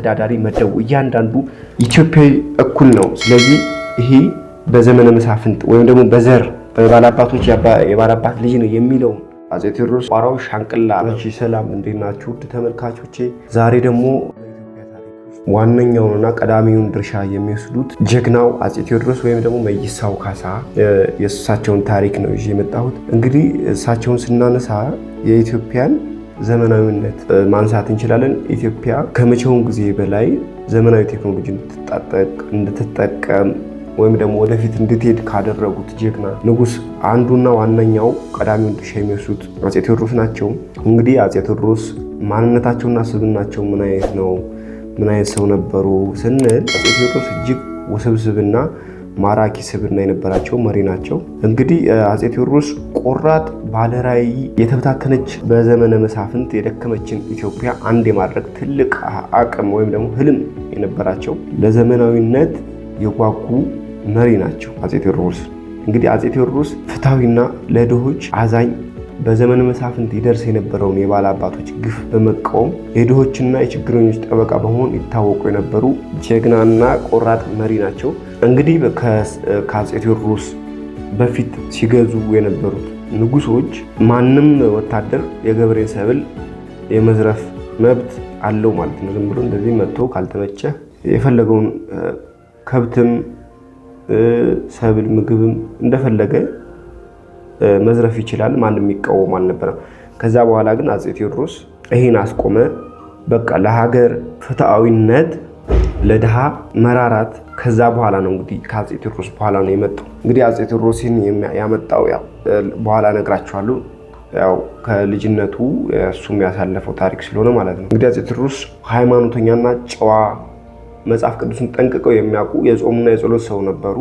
አስተዳዳሪ መደቡ እያንዳንዱ ኢትዮጵያዊ እኩል ነው። ስለዚህ ይሄ በዘመነ መሳፍንት ወይም ደግሞ በዘር በባላባቶች የባላባት ልጅ ነው የሚለው አፄ ቴዎድሮስ ቋራው ሻንቅላ። ሰላም እንዴት ናችሁ ውድ ተመልካቾቼ? ዛሬ ደግሞ ዋነኛውንና ቀዳሚውን ድርሻ የሚወስዱት ጀግናው አፄ ቴዎድሮስ ወይም ደግሞ መይሳው ካሳ የእሳቸውን ታሪክ ነው ይዤ የመጣሁት። እንግዲህ እሳቸውን ስናነሳ የኢትዮጵያን ዘመናዊነት ማንሳት እንችላለን። ኢትዮጵያ ከመቼውም ጊዜ በላይ ዘመናዊ ቴክኖሎጂ እንድትጠቀም ወይም ደግሞ ወደፊት እንድትሄድ ካደረጉት ጀግና ንጉስ አንዱና ዋነኛው ቀዳሚውን ድርሻ የሚወስዱት አፄ ቴዎድሮስ ናቸው። እንግዲህ አፄ ቴዎድሮስ ማንነታቸውና ስብዕናቸው ምን አይነት ነው? ምን አይነት ሰው ነበሩ ስንል አፄ ቴዎድሮስ እጅግ ውስብስብና ማራኪ ስብዕና የነበራቸው መሪ ናቸው። እንግዲህ አፄ ቴዎድሮስ ቆራጥ ባለራዕይ፣ የተበታተነች በዘመነ መሳፍንት የደከመችን ኢትዮጵያ አንድ የማድረግ ትልቅ አቅም ወይም ደግሞ ህልም የነበራቸው ለዘመናዊነት የጓጉ መሪ ናቸው አፄ ቴዎድሮስ። እንግዲህ አፄ ቴዎድሮስ ፍትሐዊና ለድሆች አዛኝ፣ በዘመነ መሳፍንት ይደርስ የነበረውን የባላባቶች ግፍ በመቃወም የድሆችና የችግረኞች ጠበቃ በመሆን ይታወቁ የነበሩ ጀግናና ቆራጥ መሪ ናቸው። እንግዲህ ከአፄ ቴዎድሮስ በፊት ሲገዙ የነበሩት ንጉሶች ማንም ወታደር የገበሬን ሰብል የመዝረፍ መብት አለው ማለት ነው። ዝም ብሎ እንደዚህ መጥቶ ካልተመቸ የፈለገውን ከብትም ሰብል ምግብም እንደፈለገ መዝረፍ ይችላል። ማንም የሚቃወም አልነበረም። ከዛ በኋላ ግን አፄ ቴዎድሮስ ይሄን አስቆመ። በቃ ለሀገር ፍትሐዊነት፣ ለድሃ መራራት ከዛ በኋላ ነው እንግዲህ ከአፄ ቴዎድሮስ በኋላ ነው የመጣው። እንግዲህ አፄ ቴዎድሮስን ያመጣው በኋላ እነግራችኋለሁ። ያው ከልጅነቱ እሱም ያሳለፈው ታሪክ ስለሆነ ማለት ነው። እንግዲህ አፄ ቴዎድሮስ ሃይማኖተኛና ጨዋ፣ መጽሐፍ ቅዱስን ጠንቅቀው የሚያውቁ የጾሙና የጸሎት ሰው ነበሩ።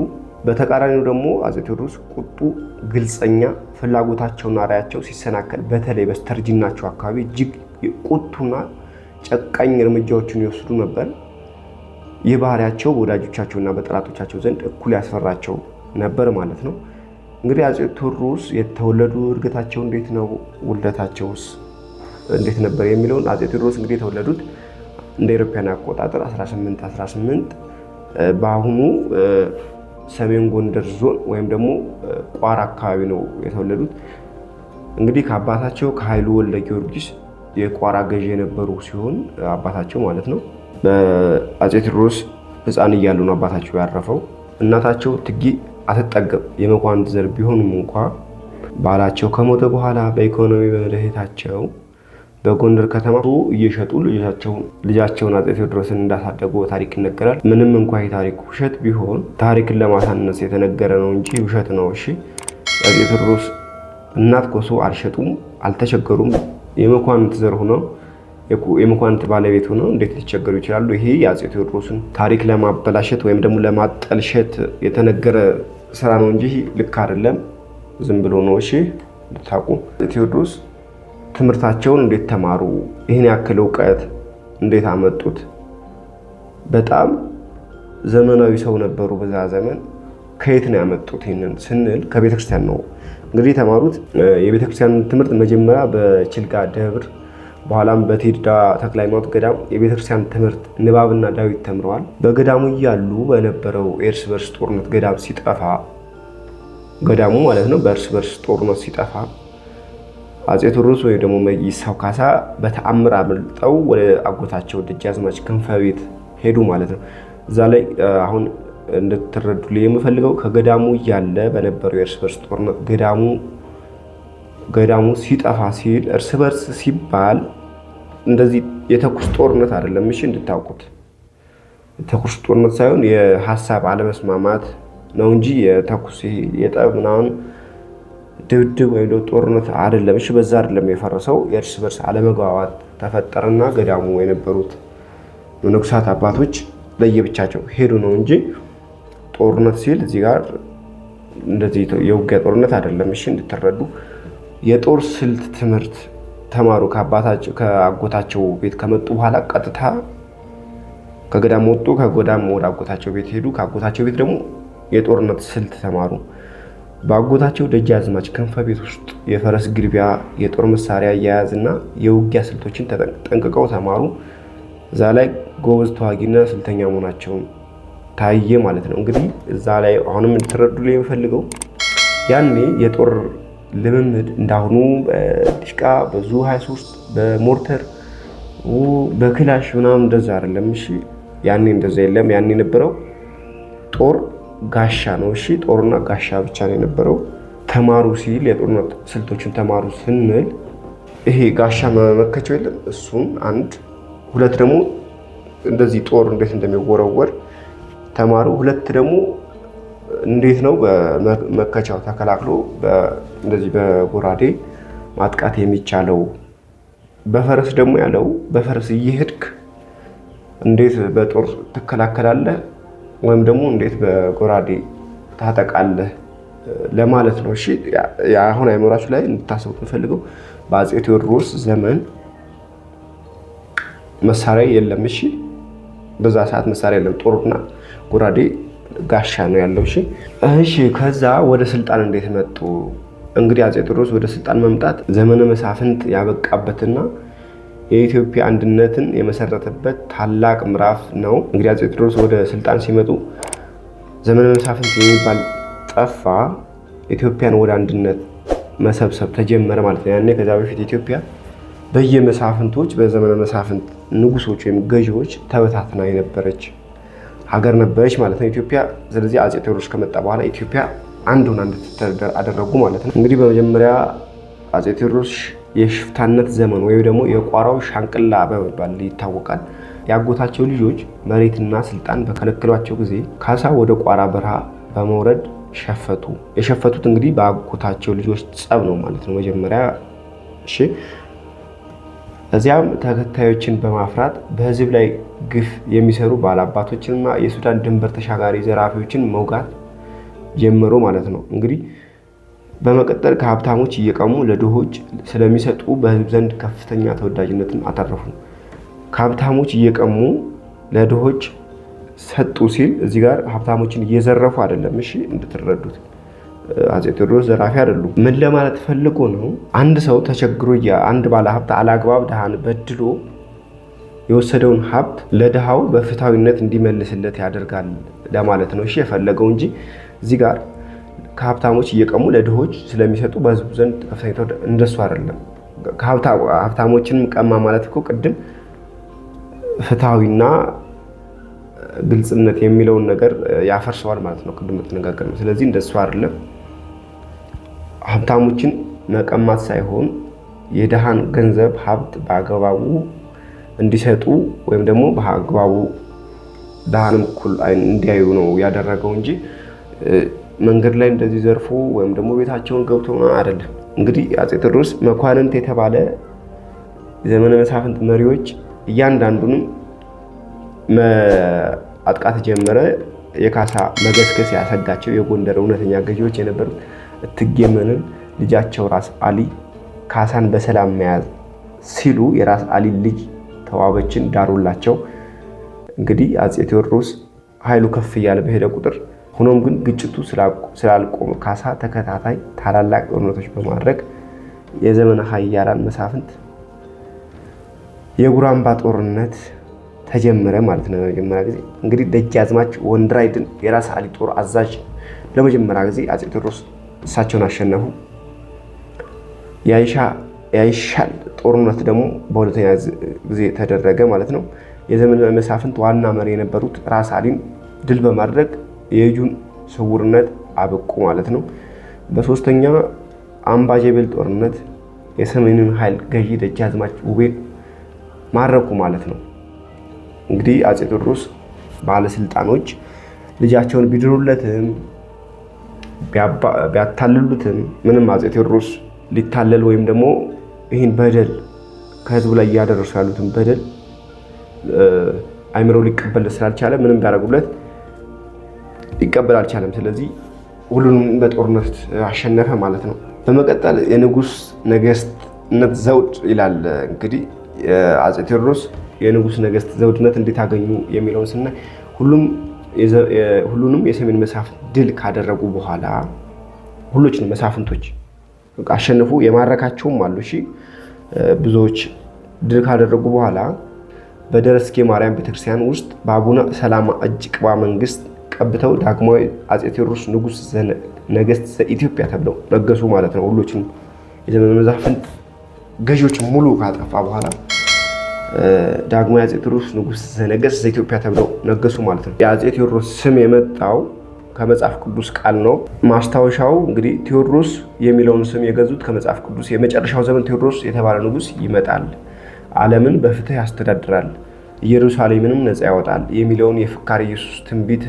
በተቃራኒው ደግሞ አፄ ቴዎድሮስ ቁጡ፣ ግልጸኛ፣ ፍላጎታቸውና ራዕያቸው ሲሰናከል በተለይ በስተርጅናቸው አካባቢ እጅግ ቁጡና ጨካኝ እርምጃዎችን ይወስዱ ነበር። ይህ ባህሪያቸው በወዳጆቻቸውና በጠላቶቻቸው ዘንድ እኩል ያስፈራቸው ነበር ማለት ነው። እንግዲህ አፄ ቴዎድሮስ የተወለዱ እድገታቸው እንዴት ነው፣ ውልደታቸውስ እንዴት ነበር የሚለውን አፄ ቴዎድሮስ እንግዲህ የተወለዱት እንደ አውሮፓውያን አቆጣጠር 1818 በአሁኑ ሰሜን ጎንደር ዞን ወይም ደግሞ ቋራ አካባቢ ነው የተወለዱት። እንግዲህ ከአባታቸው ከኃይሉ ወልደ ጊዮርጊስ የቋራ ገዢ የነበሩ ሲሆን አባታቸው ማለት ነው። በአፄ ቴዎድሮስ ሕፃን እያሉ ነው አባታቸው ያረፈው። እናታቸው እቴጌ አትጠገብ የመኳንንት ዘር ቢሆኑም እንኳ ባላቸው ከሞተ በኋላ በኢኮኖሚ በመድኃኒታቸው በጎንደር ከተማ እየሸጡ ልጃቸውን አፄ ቴዎድሮስን እንዳሳደጉ ታሪክ ይነገራል። ምንም እንኳ የታሪክ ውሸት ቢሆን ታሪክን ለማሳነስ የተነገረ ነው እንጂ ውሸት ነው። እሺ አፄ ቴዎድሮስ እናት ኮሶ አልሸጡም፣ አልተቸገሩም። የመኳንንት ዘር ሆነው የመኳንንት ባለቤት ሆነው እንዴት ሊቸገሩ ይችላሉ? ይሄ የአፄ ቴዎድሮስን ታሪክ ለማበላሸት ወይም ደግሞ ለማጠልሸት የተነገረ ስራ ነው እንጂ ልክ አይደለም። ዝም ብሎ ነው። እሺ ልታውቁ ቴዎድሮስ ትምህርታቸውን እንዴት ተማሩ? ይህን ያክል እውቀት እንዴት አመጡት? በጣም ዘመናዊ ሰው ነበሩ በዛ ዘመን። ከየት ነው ያመጡት? ይህንን ስንል ከቤተክርስቲያን ነው እንግዲህ የተማሩት። የቤተክርስቲያን ትምህርት መጀመሪያ በችልጋ ደብር፣ በኋላም በቴድዳ ተክለ ሃይማኖት ገዳም የቤተክርስቲያን ትምህርት ንባብና ዳዊት ተምረዋል። በገዳሙ እያሉ በነበረው የእርስ በርስ ጦርነት ገዳሙ ማለት ነው በእርስ በርስ ጦርነት ሲጠፋ አፄ ቴዎድሮስ ወይ ደግሞ መይሳው ካሳ በተአምር አመልጠው ወደ አጎታቸው ደጃዝማች ክንፈ ቤት ሄዱ ማለት ነው። እዛ ላይ አሁን እንድትረዱልኝ የምፈልገው ከገዳሙ እያለ በነበረው የእርስ በርስ ጦርነት ገዳሙ ሲጠፋ ሲል እርስ በርስ ሲባል እንደዚህ የተኩስ ጦርነት አይደለም። እሺ እንድታውቁት የተኩስ ጦርነት ሳይሆን የሀሳብ አለመስማማት ነው እንጂ የተኩስ የጠብ ምናምን ድብድብ ወይ ጦርነት አይደለም። እሺ በዛ አይደለም የፈረሰው። የእርስ በርስ አለመግባባት ተፈጠረና ገዳሙ የነበሩት መነኮሳት አባቶች ለየብቻቸው ሄዱ ነው እንጂ ጦርነት ሲል እዚህ ጋር እንደዚህ የውጊያ ጦርነት አይደለም። እሺ እንድትረዱ የጦር ስልት ትምህርት ተማሩ። ከአጎታቸው ቤት ከመጡ በኋላ ቀጥታ ከገዳም ወጡ። ከገዳም ወደ አጎታቸው ቤት ሄዱ። ከአጎታቸው ቤት ደግሞ የጦርነት ስልት ተማሩ። በአጎታቸው ደጃዝማች ክንፈ ቤት ውስጥ የፈረስ ግልቢያ፣ የጦር መሳሪያ አያያዝና የውጊያ ስልቶችን ጠንቅቀው ተማሩ። እዛ ላይ ጎበዝ ተዋጊና ስልተኛ መሆናቸውን ታየ ማለት ነው። እንግዲህ እዛ ላይ አሁንም እንድትረዱ ላይ የምፈልገው ያኔ የጦር ልምምድ እንዳሁኑ በዲሽቃ በዙ 23 በሞርተር በክላሽ ምናምን እንደዛ አይደለም። እሺ ያኔ እንደዛ የለም። ያኔ የነበረው ጦር ጋሻ ነው። እሺ ጦርና ጋሻ ብቻ ነው የነበረው። ተማሩ ሲል የጦርነት ስልቶችን ተማሩ ስንል ይሄ ጋሻ መመከቸው የለም እሱን አንድ፣ ሁለት ደግሞ እንደዚህ ጦር እንዴት እንደሚወረወር ተማሩ። ሁለት ደግሞ እንዴት ነው በመከቻው ተከላክሎ እንደዚህ በጎራዴ ማጥቃት የሚቻለው። በፈረስ ደግሞ ያለው በፈረስ እየሄድክ እንዴት በጦር ትከላከላለህ ወይም ደግሞ እንዴት በጎራዴ ታጠቃለህ ለማለት ነው። እሺ አሁን አይምራችሁ ላይ እንድታስቡት የምፈልገው በአፄ ቴዎድሮስ ዘመን መሳሪያ የለም። እሺ በዛ ሰዓት መሳሪያ የለም። ጦርና ጎራዴ ጋሻ ነው ያለው። እሺ ከዛ ወደ ስልጣን እንዴት መጡ? እንግዲህ አፄ ቴዎድሮስ ወደ ስልጣን መምጣት ዘመነ መሳፍንት ያበቃበትና የኢትዮጵያ አንድነትን የመሰረተበት ታላቅ ምዕራፍ ነው። እንግዲህ አፄ ቴዎድሮስ ወደ ስልጣን ሲመጡ ዘመነ መሳፍንት የሚባል ጠፋ። ኢትዮጵያን ወደ አንድነት መሰብሰብ ተጀመረ ማለት ነው። ያኔ ከዛ በፊት ኢትዮጵያ በየመሳፍንቶች በዘመነ መሳፍንት ንጉሶች ወይም ገዢዎች ተበታትና የነበረች ሀገር ነበረች ማለት ነው ኢትዮጵያ። ስለዚህ አፄ ቴዎድሮስ ከመጣ በኋላ ኢትዮጵያ አንድ ሆና እንድትተዳደር አደረጉ ማለት ነው። እንግዲህ በመጀመሪያ አፄ ቴዎድሮስ የሽፍታነት ዘመን ወይም ደግሞ የቋራው ሻንቅላ በመባል ይታወቃል። ያጎታቸው ልጆች መሬትና ስልጣን በከለከሏቸው ጊዜ ካሳ ወደ ቋራ በረሃ በመውረድ ሸፈቱ። የሸፈቱት እንግዲህ በአጎታቸው ልጆች ጸብ ነው ማለት ነው መጀመሪያ። እሺ እዚያም ተከታዮችን በማፍራት በህዝብ ላይ ግፍ የሚሰሩ ባላባቶችንና የሱዳን ድንበር ተሻጋሪ ዘራፊዎችን መውጋት ጀመሩ ማለት ነው። እንግዲህ በመቀጠል ከሀብታሞች እየቀሙ ለድሆች ስለሚሰጡ በህዝብ ዘንድ ከፍተኛ ተወዳጅነትን አተረፉ። ከሀብታሞች እየቀሙ ለድሆች ሰጡ ሲል እዚህ ጋር ሀብታሞችን እየዘረፉ አይደለም። እሺ እንድትረዱት አፄ ቴዎድሮስ ዘራፊ አይደሉም። ምን ለማለት ፈልጎ ነው? አንድ ሰው ተቸግሮ አንድ ባለሀብት አላግባብ ድሃን በድሎ የወሰደውን ሀብት ለድሃው በፍትሃዊነት እንዲመልስለት ያደርጋል ለማለት ነው። እሺ የፈለገው እንጂ እዚህ ጋር ከሀብታሞች እየቀሙ ለድሆች ስለሚሰጡ በህዝቡ ዘንድ ከፍተኛ እንደሱ አይደለም። ሀብታሞችንም ቀማ ማለት እኮ ቅድም ፍትሃዊና ግልጽነት የሚለውን ነገር ያፈርሰዋል ማለት ነው። ቅድም ተነጋገር ነው። ስለዚህ እንደሱ አይደለም። ሀብታሞችን መቀማት ሳይሆን የድሃን ገንዘብ ሀብት በአግባቡ እንዲሰጡ ወይም ደግሞ በአግባቡ ድሃንም እኩል አይን እንዲያዩ ነው ያደረገው እንጂ መንገድ ላይ እንደዚህ ዘርፎ ወይም ደግሞ ቤታቸውን ገብቶ አይደለም። እንግዲህ አፄ ቴዎድሮስ መኳንንት የተባለ የዘመነ መሳፍንት መሪዎች እያንዳንዱንም አጥቃት ጀመረ። የካሳ መገስገስ ያሰጋቸው የጎንደር እውነተኛ ገዢዎች የነበሩት እቴጌ መነን ልጃቸው ራስ አሊ ካሳን በሰላም መያዝ ሲሉ የራስ አሊ ልጅ ተዋበችን ዳሩላቸው። እንግዲህ አፄ ቴዎድሮስ ኃይሉ ከፍ እያለ በሄደ ቁጥር ሆኖም ግን ግጭቱ ስላልቆመ ካሳ ተከታታይ ታላላቅ ጦርነቶች በማድረግ የዘመነ ኃያላን መሳፍንት የጉራምባ ጦርነት ተጀመረ ማለት ነው። ለመጀመሪያ ጊዜ እንግዲህ ደጃዝማች ወንድይራድን የራስ አሊ ጦር አዛዥ ለመጀመሪያ ጊዜ አፄ ቴዎድሮስ እሳቸውን አሸነፉ። የአይሻል ጦርነት ደግሞ በሁለተኛ ጊዜ ተደረገ ማለት ነው። የዘመነ መሳፍንት ዋና መሪ የነበሩት ራስ አሊን ድል በማድረግ የእጁን ስውርነት አበቁ ማለት ነው። በሶስተኛ አምባ ጀቤል ጦርነት የሰሜኑን ኃይል ገዢ ደጃዝማች ውቤን ማረኩ ማለት ነው። እንግዲህ አፄ ቴዎድሮስ ባለስልጣኖች ልጃቸውን ቢድሩለትም ቢያታልሉትም ምንም አፄ ቴዎድሮስ ሊታለል ወይም ደግሞ ይህን በደል ከህዝቡ ላይ እያደረሱ ያሉትን በደል አይምሮ ሊቀበል ስላልቻለ ምንም ቢያደርጉለት ሊቀበል አልቻለም። ስለዚህ ሁሉንም በጦርነት አሸነፈ ማለት ነው። በመቀጠል የንጉስ ነገስትነት ዘውድ ይላል። እንግዲህ አፄ ቴዎድሮስ የንጉስ ነገስት ዘውድነት እንዴት አገኙ የሚለውን ስናይ ሁሉንም የሰሜን መሳፍንት ድል ካደረጉ በኋላ ሁሎችንም መሳፍንቶች አሸንፉ የማረካቸውም አሉ። እሺ ብዙዎች ድል ካደረጉ በኋላ በደረስጌ ማርያም ቤተክርስቲያን ውስጥ በአቡነ ሰላማ እጅ ቅባ መንግስት ቀብተው ዳግማዊ አጼ ቴዎድሮስ ንጉስ ነገስት ዘኢትዮጵያ ተብለው ነገሱ ማለት ነው። ሁሎችንም የዘመነ መሳፍንት ገዢዎች ሙሉ ካጠፋ በኋላ ዳግማዊ አጼ ቴዎድሮስ ንጉስ ዘነገስት ዘኢትዮጵያ ተብለው ነገሱ ማለት ነው። የአጼ ቴዎድሮስ ስም የመጣው ከመጽሐፍ ቅዱስ ቃል ነው። ማስታወሻው እንግዲህ ቴዎድሮስ የሚለውን ስም የገዙት ከመጽሐፍ ቅዱስ የመጨረሻው ዘመን ቴዎድሮስ የተባለ ንጉስ ይመጣል፣ ዓለምን በፍትህ ያስተዳድራል፣ ኢየሩሳሌምንም ነፃ ያወጣል የሚለውን የፍካሬ ኢየሱስ ትንቢት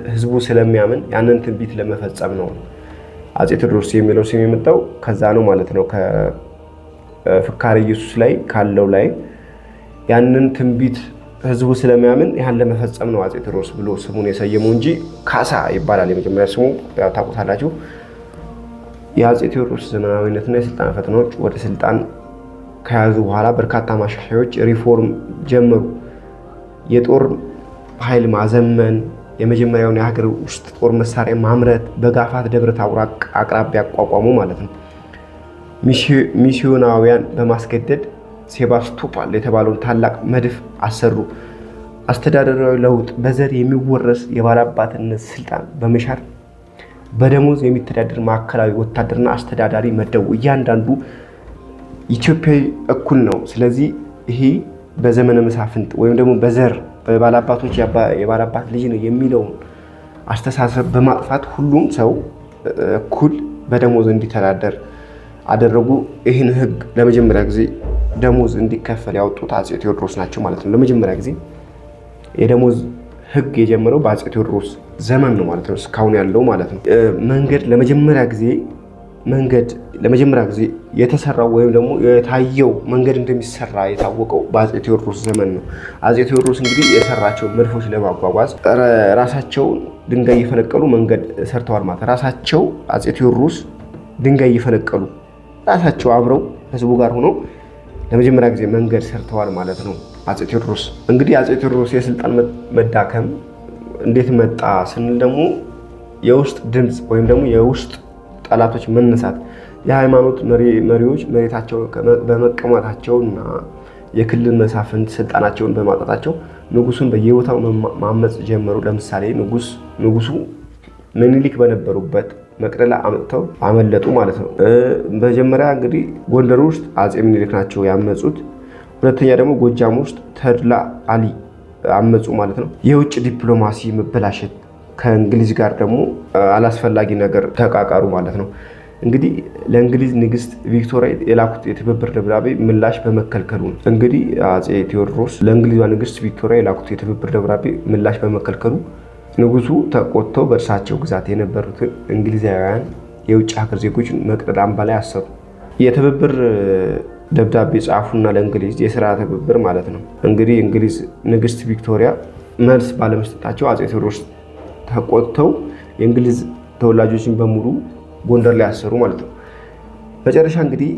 ህዝቡ ስለሚያምን ያንን ትንቢት ለመፈጸም ነው አጼ ቴዎድሮስ የሚለው ስም የመጣው ከዛ ነው ማለት ነው። ከፍካሬ ኢየሱስ ላይ ካለው ላይ ያንን ትንቢት ህዝቡ ስለሚያምን ያን ለመፈጸም ነው አጼ ቴዎድሮስ ብሎ ስሙን የሰየመው እንጂ ካሳ ይባላል የመጀመሪያ ስሙ። ያው ታውቁታላችሁ። የአጼ ቴዎድሮስ ዘመናዊነትና የስልጣን ፈተናዎች ወደ ስልጣን ከያዙ በኋላ በርካታ ማሻሻያዎች ሪፎርም ጀመሩ። የጦር ኃይል ማዘመን፣ የመጀመሪያውን የሀገር ውስጥ ጦር መሳሪያ ማምረት በጋፋት ደብረ ታቦር አቅራቢያ አቋቋሙ ማለት ነው። ሚስዮናውያን በማስገደድ ሴባስቶፖል የተባለውን ታላቅ መድፍ አሰሩ። አስተዳደራዊ ለውጥ በዘር የሚወረስ የባላባትነት ስልጣን በመሻር በደሞዝ የሚተዳደር ማዕከላዊ ወታደርና አስተዳዳሪ መደቡ። እያንዳንዱ ኢትዮጵያዊ እኩል ነው። ስለዚህ ይሄ በዘመነ መሳፍንት ወይም ደግሞ በዘር በባላባቶች የባላባት ልጅ ነው የሚለውን አስተሳሰብ በማጥፋት ሁሉም ሰው እኩል በደሞዝ እንዲተዳደር አደረጉ። ይህን ህግ ለመጀመሪያ ጊዜ ደሞዝ እንዲከፈል ያወጡት አጼ ቴዎድሮስ ናቸው ማለት ነው። ለመጀመሪያ ጊዜ የደሞዝ ህግ የጀመረው በአጼ ቴዎድሮስ ዘመን ነው ማለት ነው። እስካሁን ያለው ማለት ነው። መንገድ ለመጀመሪያ ጊዜ የተሰራው ወይም ደግሞ የታየው መንገድ እንደሚሰራ የታወቀው በአጼ ቴዎድሮስ ዘመን ነው። አጼ ቴዎድሮስ እንግዲህ የሰራቸው መድፎች ለማጓጓዝ ራሳቸው ድንጋይ እየፈነቀሉ መንገድ ሰርተዋል ማለት ራሳቸው አጼ ቴዎድሮስ ድንጋይ እየፈነቀሉ ራሳቸው አብረው ህዝቡ ጋር ሆነው ለመጀመሪያ ጊዜ መንገድ ሰርተዋል ማለት ነው። አጼ ቴዎድሮስ እንግዲህ አጼ ቴዎድሮስ የስልጣን መዳከም እንዴት መጣ ስንል ደግሞ የውስጥ ድምፅ ወይም ደግሞ የውስጥ ጠላቶች መነሳት፣ የሃይማኖት መሪዎች መሬታቸው በመቀማታቸውና የክልል መሳፍንት ስልጣናቸውን በማጣታቸው ንጉሱን በየቦታው ማመጽ ጀመሩ። ለምሳሌ ንጉሱ ምኒልክ በነበሩበት መቅደላ አመጥተው አመለጡ ማለት ነው። መጀመሪያ እንግዲህ ጎንደር ውስጥ አጼ ምኒልክ ናቸው ያመጹት። ሁለተኛ ደግሞ ጎጃም ውስጥ ተድላ አሊ አመጹ ማለት ነው። የውጭ ዲፕሎማሲ መበላሸት፣ ከእንግሊዝ ጋር ደግሞ አላስፈላጊ ነገር ተቃቃሩ ማለት ነው። እንግዲህ ለእንግሊዝ ንግስት ቪክቶሪያ የላኩት የትብብር ደብዳቤ ምላሽ በመከልከሉ ነው። እንግዲህ አጼ ቴዎድሮስ ለእንግሊዟ ንግስት ቪክቶሪያ የላኩት የትብብር ደብዳቤ ምላሽ በመከልከሉ ንጉሱ ተቆጥተው በእርሳቸው ግዛት የነበሩትን እንግሊዛውያን የውጭ ሀገር ዜጎችን መቅደላ አምባ ላይ አሰሩ። የትብብር ደብዳቤ ጻፉና ለእንግሊዝ የስራ ትብብር ማለት ነው። እንግዲህ እንግሊዝ ንግስት ቪክቶሪያ መልስ ባለመስጠታቸው አጼ ቴዎድሮስ ተቆጥተው የእንግሊዝ ተወላጆችን በሙሉ ጎንደር ላይ አሰሩ ማለት ነው። መጨረሻ እንግዲህ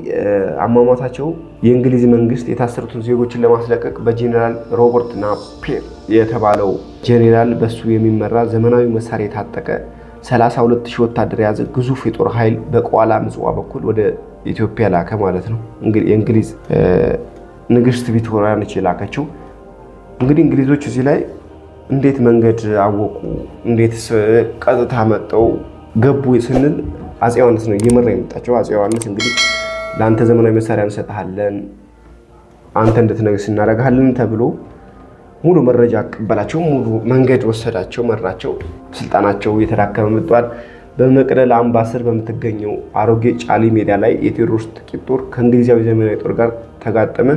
አሟሟታቸው የእንግሊዝ መንግስት የታሰሩትን ዜጎችን ለማስለቀቅ በጄኔራል ሮበርት ናፒር የተባለው ጄኔራል በሱ የሚመራ ዘመናዊ መሳሪያ የታጠቀ 32,000 ወታደር የያዘ ግዙፍ የጦር ኃይል በቋላ ምጽዋ በኩል ወደ ኢትዮጵያ ላከ ማለት ነው። የእንግሊዝ ንግስት ቪክቶሪያ ነች የላከችው። እንግዲህ እንግሊዞች እዚህ ላይ እንዴት መንገድ አወቁ፣ እንዴት ቀጥታ መጠው ገቡ ስንል አጼ ዮሐንስ ነው እየመራ የመጣቸው። አጼ ዮሐንስ እንግዲህ ለአንተ ዘመናዊ መሳሪያ እንሰጥሃለን፣ አንተ እንድትነግስ እናደርግሃለን ተብሎ ሙሉ መረጃ አቀበላቸው፣ ሙሉ መንገድ ወሰዳቸው፣ መራቸው። ስልጣናቸው እየተዳከመ መጥቷል። በመቅደላ አምባ ስር በምትገኘው አሮጌ ጫሊ ሜዳ ላይ የቴዎድሮስ ጥቂት ጦር ከእንግሊዛዊ ዘመናዊ ጦር ጋር ተጋጠመ።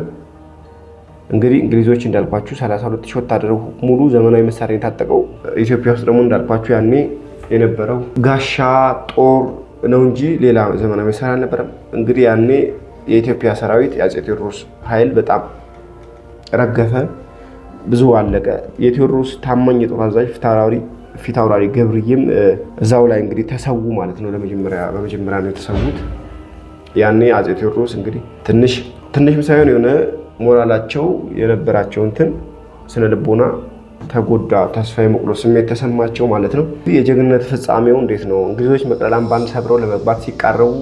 እንግዲህ እንግሊዞች እንዳልኳችሁ 32,000 ወታደር ሙሉ ዘመናዊ መሳሪያ የታጠቀው፣ ኢትዮጵያ ውስጥ ደግሞ እንዳልኳችሁ ያኔ የነበረው ጋሻ ጦር ነው እንጂ ሌላ ዘመናዊ መሳሪያ አልነበረም። እንግዲህ ያኔ የኢትዮጵያ ሰራዊት የአጼ ቴዎድሮስ ኃይል በጣም ረገፈ፣ ብዙ አለቀ። የቴዎድሮስ ታማኝ የጦር አዛዥ ፊታውራሪ ገብርዬም እዛው ላይ እንግዲህ ተሰዉ ማለት ነው። በመጀመሪያ ነው የተሰዉት። ያኔ አጼ ቴዎድሮስ እንግዲህ ትንሽ ሳይሆን የሆነ ሞራላቸው የነበራቸው ስነ ልቦና ተጎዳ፣ ተስፋ የመቁረጥ ስሜት ተሰማቸው ማለት ነው። የጀግንነት ፍጻሜው እንዴት ነው? እንግሊዞች መቅደላ አምባን ሰብረው ለመግባት ሲቃረቡ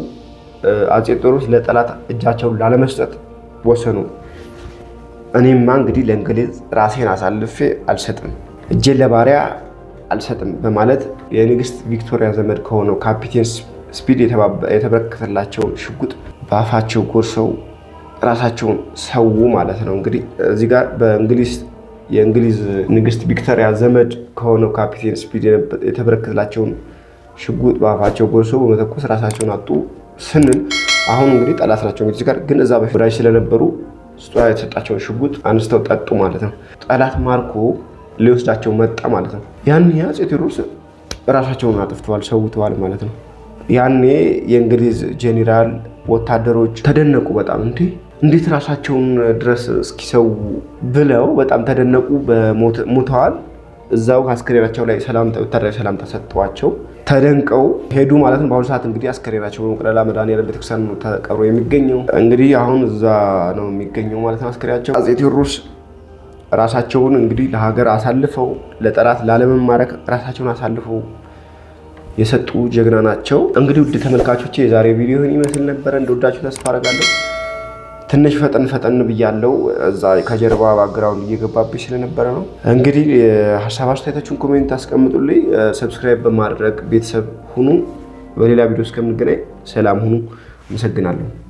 አጼ ቴዎድሮስ ለጠላት እጃቸውን ላለመስጠት ወሰኑ። እኔማ እንግዲህ ለእንግሊዝ ራሴን አሳልፌ አልሰጥም፣ እጄን ለባሪያ አልሰጥም በማለት የንግስት ቪክቶሪያ ዘመድ ከሆነው ካፒቴን ስፒድ የተበረከተላቸውን ሽጉጥ በአፋቸው ጎርሰው ራሳቸውን ሰው ማለት ነው። እንግዲህ እዚህ ጋር የእንግሊዝ ንግስት ቪክቶሪያ ዘመድ ከሆነው ካፒቴን ስፒድ የተበረከተላቸውን ሽጉጥ በአፋቸው ጎርሰው በመተኮስ ራሳቸውን አጡ ስንል አሁን እንግዲህ ጠላት ናቸው። እንግዲህ ጋር ግን እዛ በፊት ወዳጅ ስለነበሩ ስጦታ የተሰጣቸውን ሽጉጥ አንስተው ጠጡ ማለት ነው። ጠላት ማርኮ ሊወስዳቸው መጣ ማለት ነው። ያኔ አፄ ቴዎድሮስ ራሳቸውን አጥፍተዋል፣ ሰውተዋል ማለት ነው። ያኔ የእንግሊዝ ጄኔራል ወታደሮች ተደነቁ በጣም እንዴት ራሳቸውን ድረስ እስኪሰው ብለው በጣም ተደነቁ። ሞተዋል። እዛው አስከሬናቸው ላይ ወታደራዊ ሰላምታ ሰጥተዋቸው ተደንቀው ሄዱ ማለት ነው። በአሁኑ ሰዓት እንግዲህ አስከሬናቸው በመቅደላ መድኃኔዓለም ቤተክርስቲያን ተቀብሮ የሚገኘው እንግዲህ አሁን እዛ ነው የሚገኘው ማለት ነው አስከሬናቸው። አፄ ቴዎድሮስ ራሳቸውን እንግዲህ ለሀገር አሳልፈው ለጠላት ላለመማረክ ራሳቸውን አሳልፈው የሰጡ ጀግና ናቸው። እንግዲህ ውድ ተመልካቾቼ የዛሬ ቪዲዮ ይህን ይመስል ነበረ። እንደወዳችሁ ተስፋ አደርጋለሁ። ትንሽ ፈጠን ብያለሁ፣ እዛ ከጀርባ ባክግራውንድ እየገባብኝ ስለነበረ ነው። እንግዲህ ሀሳብ አስተያየታችሁን ኮሜንት አስቀምጡልኝ። ሰብስክራይብ በማድረግ ቤተሰብ ሁኑ። በሌላ ቪዲዮ እስከምንገናኝ ሰላም ሁኑ። አመሰግናለሁ።